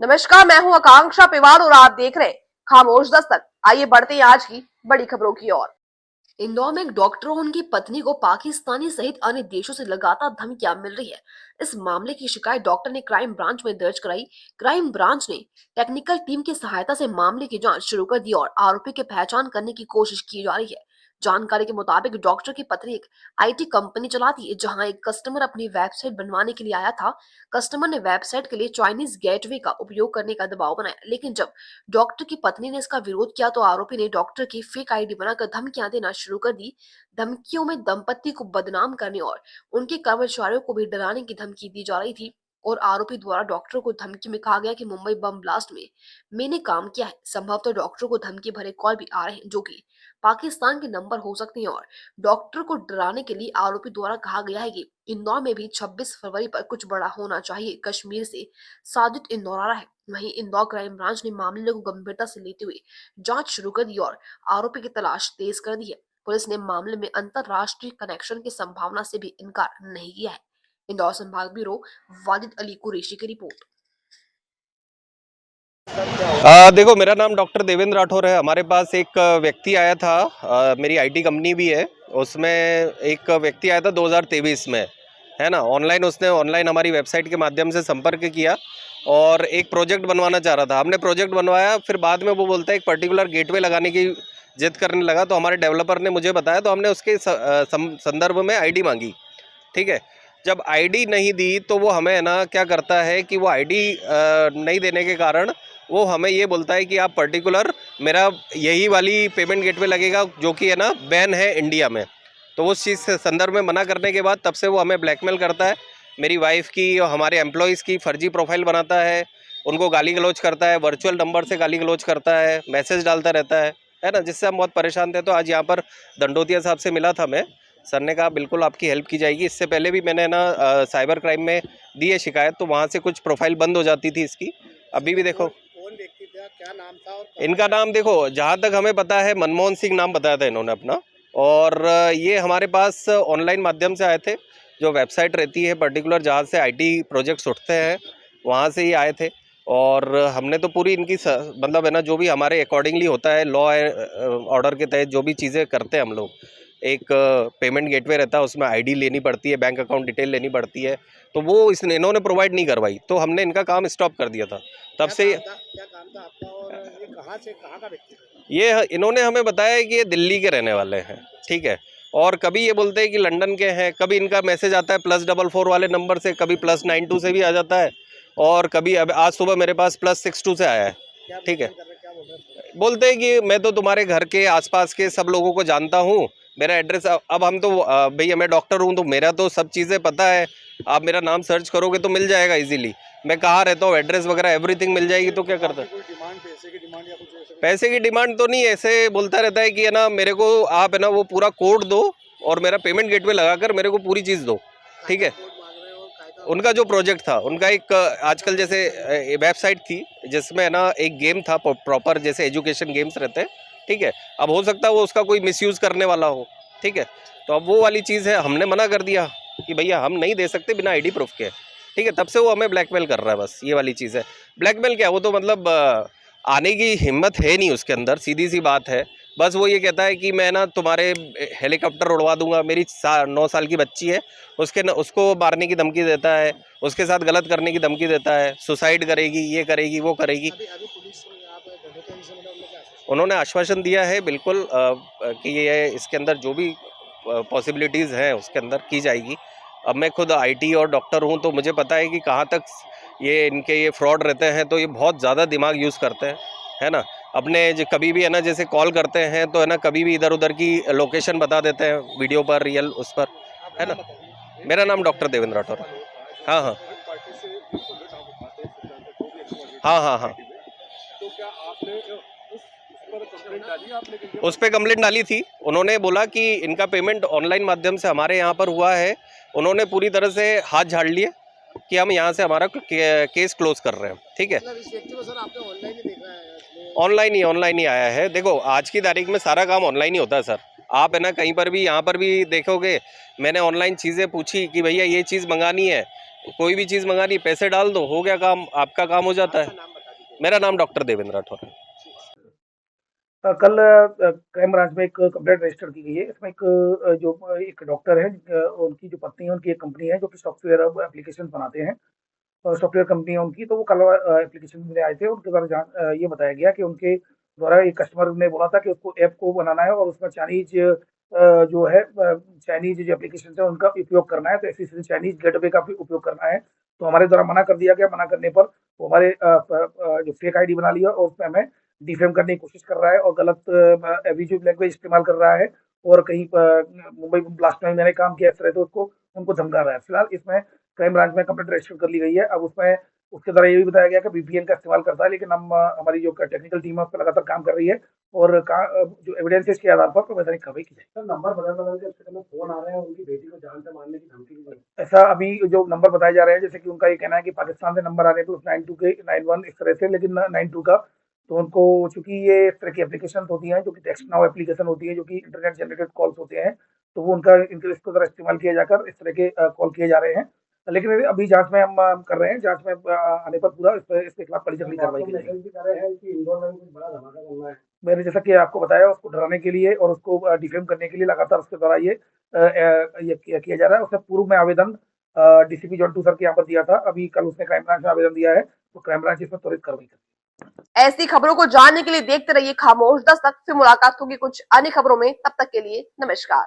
नमस्कार, मैं हूं आकांक्षा पिवाड़ और आप देख रहे हैं खामोश दस्तक। आइए बढ़ते हैं आज की बड़ी खबरों की ओर। इंदौर में एक डॉक्टर और उनकी पत्नी को पाकिस्तानी सहित अन्य देशों से लगातार धमकियां मिल रही है। इस मामले की शिकायत डॉक्टर ने क्राइम ब्रांच में दर्ज कराई। क्राइम ब्रांच ने टेक्निकल टीम की सहायता से मामले की जांच शुरू कर दी और आरोपी की पहचान करने की कोशिश की जा रही है। जानकारी के मुताबिक डॉक्टर की पत्नी एक आईटी कंपनी चलाती है, जहां एक कस्टमर अपनी वेबसाइट बनवाने के लिए आया था। कस्टमर ने वेबसाइट के लिए चाइनीज गेटवे का उपयोग करने का दबाव बनाया, लेकिन जब डॉक्टर की पत्नी ने इसका विरोध किया तो आरोपी ने डॉक्टर की फेक आईडी बनाकर धमकियां देना शुरू कर दी। धमकियों में दंपति को बदनाम करने और उनके कर्मचारियों को भी डराने की धमकी दी जा रही थी। और आरोपी द्वारा डॉक्टर को धमकी में कहा गया कि मुंबई बम ब्लास्ट में मैंने काम किया है। संभवतः डॉक्टर को धमकी भरे कॉल भी आ रहे हैं, जो कि पाकिस्तान के नंबर हो सकते हैं। और डॉक्टर को डराने के लिए आरोपी द्वारा कहा गया है कि इंदौर में भी 26 फरवरी पर कुछ बड़ा होना चाहिए। कश्मीर से साजिद इंदौर आ रहा है। वहीं इंदौर क्राइम ब्रांच ने मामले को गंभीरता से लेते हुए जांच शुरू कर दी और आरोपी की तलाश तेज कर दी है। पुलिस ने मामले में अंतरराष्ट्रीय कनेक्शन की संभावना से भी इनकार नहीं किया है। इंदौर संभाग ब्यूरो वाजिद अली कुरैशी की रिपोर्ट। देखो, मेरा नाम डॉक्टर देवेंद्र राठौर है। हमारे पास एक व्यक्ति आया था। मेरी आईटी कंपनी भी है। उसमें एक व्यक्ति आया था 2023 में, है ना। उसने ऑनलाइन हमारी वेबसाइट के माध्यम से संपर्क किया और एक प्रोजेक्ट बनवाना चाह रहा था। हमने प्रोजेक्ट बनवाया, फिर बाद में वो बोलता है एक पर्टिकुलर गेटवे लगाने की जिद करने लगा। तो हमारे डेवलपर ने मुझे बताया, तो हमने उसके संदर्भ में आईडी मांगी। ठीक है। जब आईडी नहीं दी तो वो हमें ना क्या करता है कि वो आईडी नहीं देने के कारण वो हमें ये बोलता है कि आप पर्टिकुलर मेरा यही वाली पेमेंट गेटवे लगेगा, जो कि है ना बैन है इंडिया में। तो उस चीज़ से संदर्भ में मना करने के बाद तब से वो हमें ब्लैकमेल करता है। मेरी वाइफ की और हमारे एम्प्लॉयज़ की फर्जी प्रोफाइल बनाता है, उनको गाली गलौज करता है, वर्चुअल नंबर से गाली गलौज करता है, मैसेज डालता रहता है ना, जिससे हम बहुत परेशान थे। तो आज यहाँ पर दंडोतिया साहब से मिला था मैं। सर ने कहा बिल्कुल आपकी हेल्प की जाएगी। इससे पहले भी मैंने ना साइबर क्राइम में दी है शिकायत, तो वहाँ से कुछ प्रोफाइल बंद हो जाती थी इसकी। अभी भी देखो, कौन व्यक्ति था, क्या नाम था और इनका नाम देखो, जहाँ तक हमें पता है मनमोहन सिंह नाम बताया था इन्होंने अपना। और ये हमारे पास ऑनलाइन माध्यम से आए थे। जो वेबसाइट रहती है पर्टिकुलर जहाँ से आईटी प्रोजेक्ट्स उठते हैं, वहाँ से ही आए थे। और हमने तो पूरी इनकी मतलब है ना, जो भी हमारे अकॉर्डिंगली होता है लॉ ऑर्डर के तहत जो भी चीज़ें करते हैं हम लोग, एक पेमेंट गेटवे रहता है, उसमें आईडी लेनी पड़ती है, बैंक अकाउंट डिटेल लेनी पड़ती है। तो वो इन्होंने प्रोवाइड नहीं करवाई, तो हमने इनका काम स्टॉप कर दिया था। तब से क्या काम था आपका और ये कहाँ का व्यक्ति था? ये इन्होंने हमें बताया कि ये दिल्ली के रहने वाले हैं। ठीक है। और कभी ये बोलते हैं कि लंदन के हैं, कभी इनका मैसेज आता है +44 वाले नंबर से, कभी +92 से भी आ जाता है, और कभी अब आज सुबह मेरे पास +62 से आया है। क्या ठीक है। क्या बोल रहे हैं? बोलते हैं कि मैं तो तुम्हारे घर के आसपास के सब लोगों को जानता हूँ, मेरा एड्रेस अब हम तो भैया मैं डॉक्टर हूँ तो मेरा तो सब चीज़ें पता है। आप मेरा नाम सर्च करोगे तो मिल जाएगा इजीली। मैं कहाँ रहता हूँ, एड्रेस वगैरह एवरीथिंग मिल जाएगी। तो क्या करता है, कोई डिमांड, पैसे की डिमांड या कुछ ऐसा? पैसे की डिमांड तो नहीं, ऐसे बोलता रहता है कि है ना मेरे को आप है ना वो पूरा कोड दो और मेरा पेमेंट गेटवे लगाकर मेरे को पूरी चीज़ दो। ठीक है। कोड मांग रहे हो और काय का? उनका जो प्रोजेक्ट था, उनका एक आजकल जैसे वेबसाइट थी जिसमें है ना एक गेम था प्रॉपर, जैसे एजुकेशन गेम्स रहते हैं। ठीक है। अब हो सकता है वो उसका कोई मिसयूज़ करने वाला हो। ठीक है। तो अब वो वाली चीज़ है, हमने मना कर दिया कि भैया हम नहीं दे सकते बिना आईडी प्रूफ के। ठीक है। तब से वो हमें ब्लैकमेल कर रहा है, बस ये वाली चीज़ है। ब्लैकमेल क्या, वो तो मतलब आने की हिम्मत है नहीं उसके अंदर, सीधी सी बात है। बस वो ये कहता है कि मैं ना तुम्हारे हेलीकॉप्टर उड़वा दूंगा। मेरी 9 साल की बच्ची है, उसको मारने की धमकी देता है, उसके साथ गलत करने की धमकी देता है, सुसाइड करेगी, ये करेगी, वो करेगी। अभी पुलिस आप दंडोतिया से मिला, उन्होंने क्या आश्वासन उन्होंने आश्वासन दिया है बिल्कुल कि ये इसके अंदर जो भी पॉसिबिलिटीज़ हैं उसके अंदर की जाएगी। अब मैं खुद आईटी और डॉक्टर हूँ, तो मुझे पता है कि कहाँ तक ये फ्रॉड रहते हैं। तो ये बहुत ज़्यादा दिमाग यूज़ करते हैं, है ना। अपने कभी भी है ना जैसे कॉल करते हैं तो है ना कभी भी इधर उधर की लोकेशन बता देते हैं, वीडियो पर, रियल उस पर, आपका है नाम ना। बताइए? मेरा नाम डॉक्टर देवेंद्र राठौर है। हाँ हाँ पार्टी से प्रोजेक्ट आप उठाते हैं, सिद्धांत जो भी एक्टिविटी हाँ हाँ हाँ। तो क्या आपने उस पर कंप्लेंट डाली आपने कि उस पर कंप्लेंट डाली थी। उन्होंने बोला कि इनका पेमेंट ऑनलाइन माध्यम से हमारे यहाँ पर हुआ है। उन्होंने पूरी तरह से हाथ झाड़ लिए कि हम यहाँ से हमारा केस क्लोज कर रहे हैं। ठीक है। मतलब इस व्यक्ति को सर आपने ऑनलाइन ही देखा है इसमें? ऑनलाइन ही आया है। देखो आज की तारीख में सारा काम ऑनलाइन ही होता है सर। आप है ना कहीं पर भी, यहाँ पर भी देखोगे, मैंने ऑनलाइन चीज़ें पूछी कि भैया ये चीज़ मंगानी है, कोई भी चीज़ मंगानी, पैसे डाल दो, हो गया काम, आपका काम हो जाता है। मेरा नाम डॉक्टर देवेंद्र राठौर है। कल क्राइम ब्रांच में एक कंप्लेंट रजिस्टर की गई है। इसमें एक डॉक्टर है, उनकी जो पत्नी है, उनकी एक कंपनी है जो कि सॉफ्टवेयर एप्लीकेशन बनाते हैं, और सॉफ्टवेयर कंपनी है उनकी। तो वो कल एप्लीकेशन में आए थे। उनके द्वारा ये बताया गया कि उनके द्वारा एक कस्टमर ने बोला था कि उसको ऐप को बनाना है और उसमें चाइनीज जो है चाइनीज जो एप्लीकेशन है उनका उपयोग करना है। तो ऐसी चाइनीज गेटवे का भी उपयोग करना है। तो हमारे द्वारा मना कर दिया गया। मना करने पर वो हमारे जो फेक आईडी बना लिया और उसमें हमें डिफेम करने की कोशिश कर रहा है और गलत एब्यूजिव लैंग्वेज इस्तेमाल कर रहा है, और कहीं मुंबई ब्लास्ट में मैंने काम किया इस तरह, तो उसको उनको धमका रहा है। फिलहाल इसमें क्राइम ब्रांच में कंप्लेंट रजिस्टर कर ली गई है। अब उसमें उसके द्वारा ये भी बताया गया कि वीपीएन का इस्तेमाल करता है, लेकिन हम हमारी जो टेक्निकल टीम है उस पर लगातार काम कर रही है और जो एविडेंसेस के आधार पर वैधानिक कार्रवाई की जाए। नंबर बदल के उसके फोन आ रहे हैं, उनकी बेटी को जान से मारने की धमकी दी। ऐसा अभी जो नंबर बताए जा रहे हैं, जैसे कि उनका ये कहना है कि पाकिस्तान से नंबर आ रहे थे उस 92 के 91 इस तरह से, लेकिन 92 का। तो उनको चूंकि ये इस तरह की एप्लीकेशन होती हैं जो कि टेक्स्ट नाउ एप्लीकेशन होती है, जो कि इंटरनेट जनरेटेड कॉल्स होते हैं, तो वो उनका इसको जरा इस्तेमाल किया जाकर इस तरह के कॉल किए जा रहे हैं। लेकिन अभी जांच में हम कर रहे हैं। जांच में आने पर पूरा इसके खिलाफ कड़ी से कड़ी कार्रवाई की जाएगी। मैंने जैसा कि आपको बताया, उसको डराने के लिए और उसको डिफेम करने के लिए लगातार उसके द्वारा ये किया जा रहा है। उसने पूर्व में आवेदन डीसीपी जॉन्टू सर के यहाँ पर दिया था। अभी कल उसने क्राइम ब्रांच में आवेदन दिया है, तो क्राइम ब्रांच इसमें त्वरित कार्रवाई करेगी। ऐसी खबरों को जानने के लिए देखते रहिए खामोश दस्तक। फिर मुलाकात होगी कुछ अन्य खबरों में, तब तक के लिए नमस्कार।